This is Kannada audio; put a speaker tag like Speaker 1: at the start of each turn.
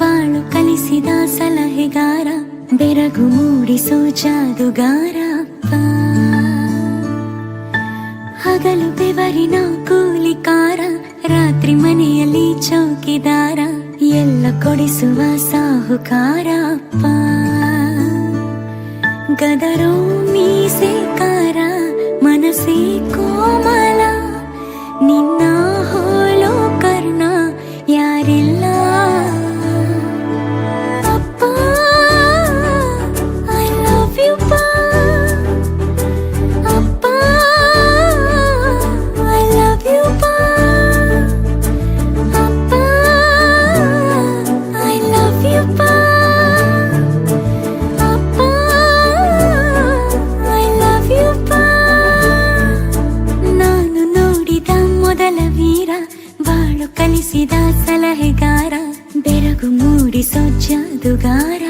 Speaker 1: ಬಾಳು ಕಲಿಸಿದ ಸಲಹೆಗಾರ, ಬೆರಗು ಮೂಡಿಸೋ ಜಾದುಗಾರ ಅಪ್ಪ. ಹಗಲು ಬೆವರಿನ ಕೂಲಿಕಾರ, ರಾತ್ರಿ ಮನೆಯಲ್ಲಿ ಚೌಕಿದಾರ, ಎಲ್ಲ ಕೊಡಿಸುವ ಸಾಹುಕಾರ ಅಪ್ಪ. ಗದರೋ ಮೀಸೆಕಾರ, ಮನಸ್ಸೇ ಕೋಮಲ, ನಿನ್ನ ಹೋಲೋ ಕರ್ಣ ಯಾರಿಲ್ಲ ಅಪ್ಪ. ಐ ಲವ್ ಯು ಪಾ ಅಪ್ಪ, ಐ ಲವ್ ಯು ಪಾ ಅಪ್ಪ, ಐ ಲವ್ ಯು ಪಾ ಅಪ್ಪ, ಐ ಲವ್ ಯು ಪಾ. ನಾನು ನೋಡಿದ ಮೊದಲ ವೀರ, ಬಾಳು ಕಲಿಸಿದ ಸಲಹೆಗಾರ, ಬೆರಗು ಮೂಡಿಸೋ ಜಾದುಗಾರ.